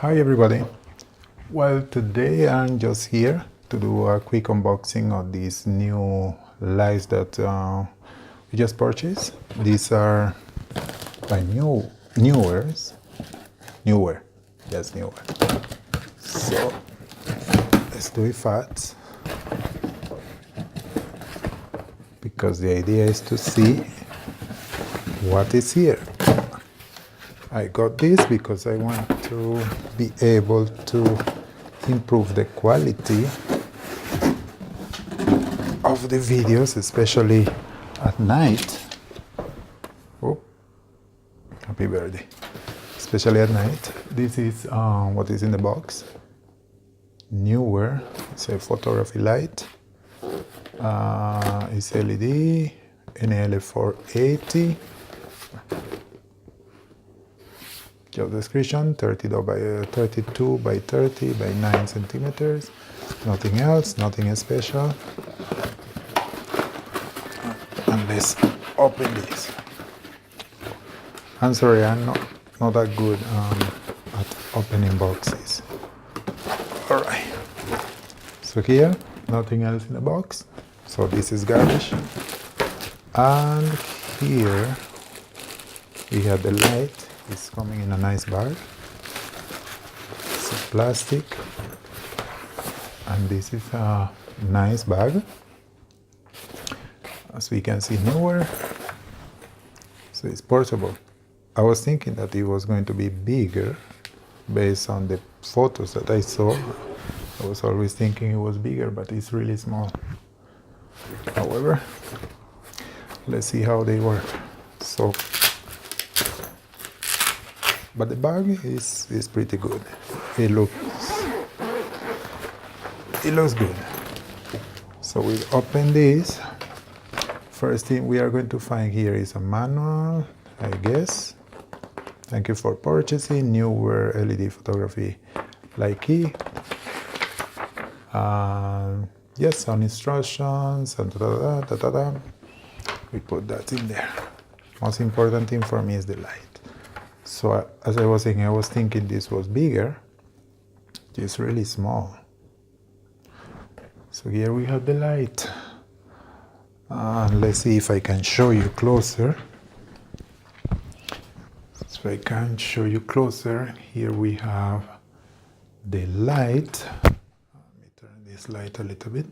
Hi everybody. Well, today I'm just here to do a quick unboxing of these new lights that we just purchased. These are by Neewer. Yes, Neewer. So let's do it fast because the idea is to see what is here. I got this because I want to be able to improve the quality of the videos, especially at night. Oh, happy birthday. Especially at night. This is what is in the box. Neewer. It's a photography light. It's LED, NL480. Job description: 32 by 30 by 9 centimeters. Nothing else, nothing special. And let's open this. I'm sorry, I'm not that good at opening boxes. Alright. So here, nothing else in the box. So this is garbage. And here we have the light. It's coming in a nice bag. It's a plastic. And this is a nice bag. As we can see, Neewer. So it's portable. I was thinking that it was going to be bigger based on the photos that I saw. I was always thinking it was bigger, but it's really small. However, let's see how they work. So, but the bag is pretty good. It looks good. So we open this. First thing we are going to find here is a manual, I guess. Thank you for purchasing Neewer LED photography light key. Yes, some instructions and we put that in there. Most important thing for me is the light. So as I was saying, I was thinking this was bigger. It's really small. So here we have the light. Let's see if I can show you closer. So I can show you closer. Here we have the light. Let me turn this light a little bit.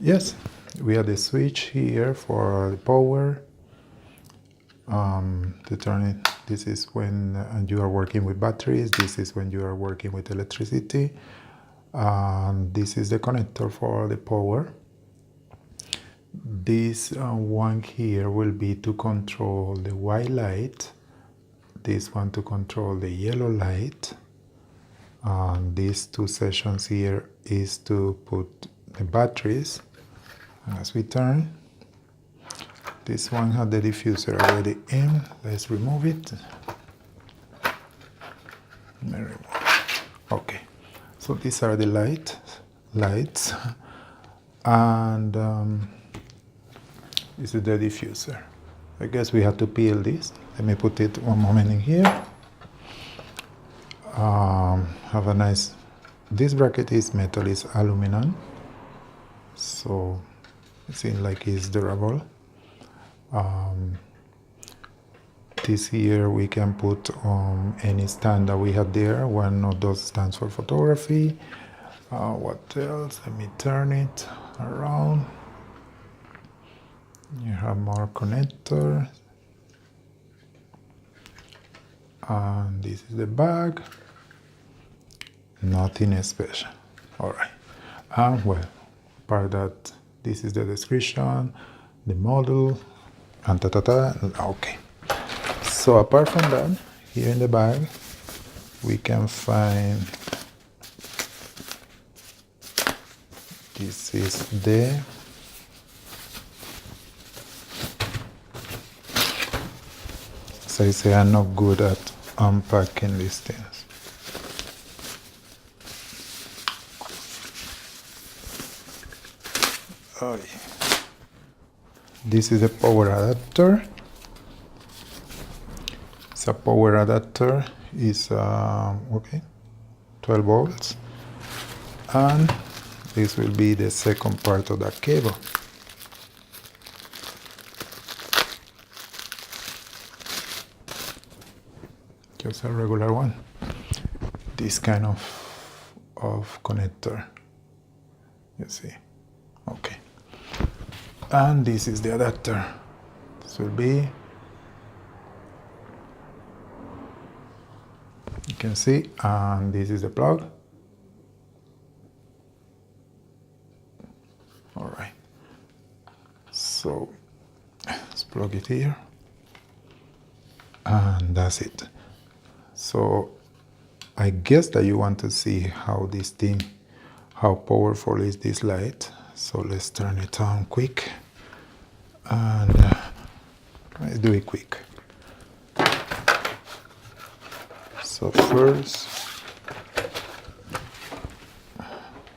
Yes, we have the switch here for the power. To turn it, this is when you are working with batteries. This is when you are working with electricity. This is the connector for the power. This one here will be to control the white light. This one to control the yellow light. These two sections here is to put the batteries. And as we turn, this one had the diffuser already in. Let's remove it. Okay. So these are the lights. And this is the diffuser. I guess we have to peel this. Let me put it one moment in here. Have a nice, this bracket is metal, is aluminum. So it seems like it's durable. This here we can put on any stand that we have there. One of those stands for photography. What else? Let me turn it around. You have more connectors. And this is the bag. Nothing special. Alright. Well, part that this is the description, the model, and okay. So apart from that, here in the bag, we can find, this is the as I say, I'm not good at unpacking these things. Oh, yeah. This is a power adapter. It's a power adapter, is okay, 12 volts, and this will be the second part of that cable. Just a regular one, this kind of connector, you see. Okay, and this is the adapter. This will be, you can see, and this is the plug. All right, so let's plug it here, and that's it. So I guess that you want to see how this thing, how powerful is this light. So let's turn it on quick, and let's do it quick. So first,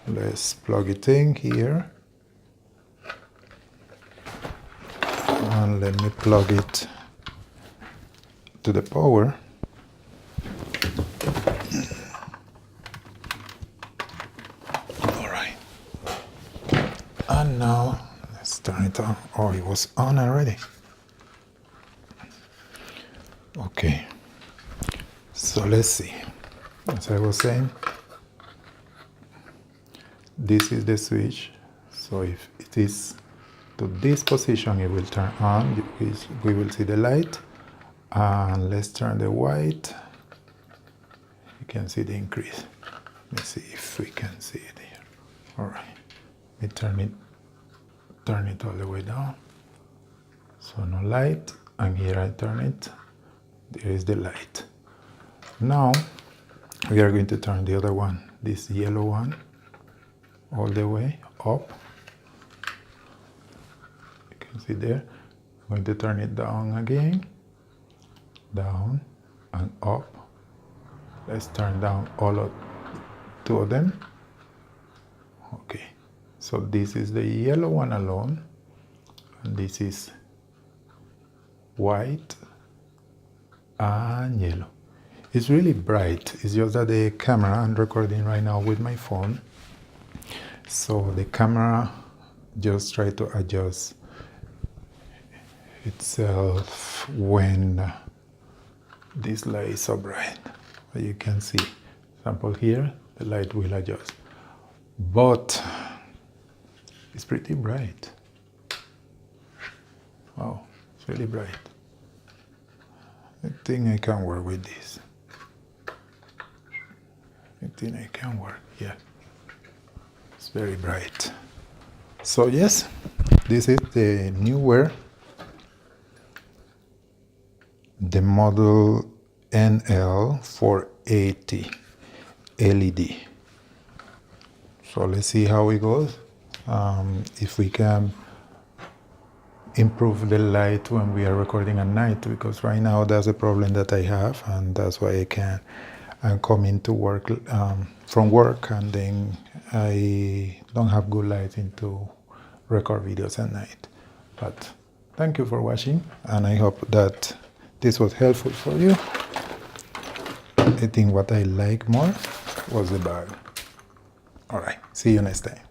let's plug it in here, and let me plug it to the power. All right, and now let's turn it on. Oh, it was on already. Okay, so let's see. As I was saying, this is the switch. So if it is to this position, it will turn on. We will see the light. And let's turn the white. You can see the increase. Let's see if we can see it here. All right, we turn it all the way down. So no light, and here I turn it. There is the light. Now we are going to turn the other one, this yellow one, all the way up. You can see there. I'm going to turn it down again, down and up. Let's turn down two of them. Okay, so this is the yellow one alone, and this is white and yellow. It's really bright. It's just that the camera, I'm recording right now with my phone, so the camera just try to adjust itself when this light is so bright. But you can see, example here, the light will adjust, but it's pretty bright. Wow, it's really bright. I think I can work with this. I think I can work, yeah. It's very bright. So yes, this is the Neewer, the model NL480 LED. So let's see how it goes. If we can improve the light when we are recording at night, because right now that's a problem that I have, and that's why I'm coming to work from work, and then I don't have good lighting to record videos at night. But thank you for watching, and I hope that this was helpful for you. I think what I like more was the bag. All right, see you next time.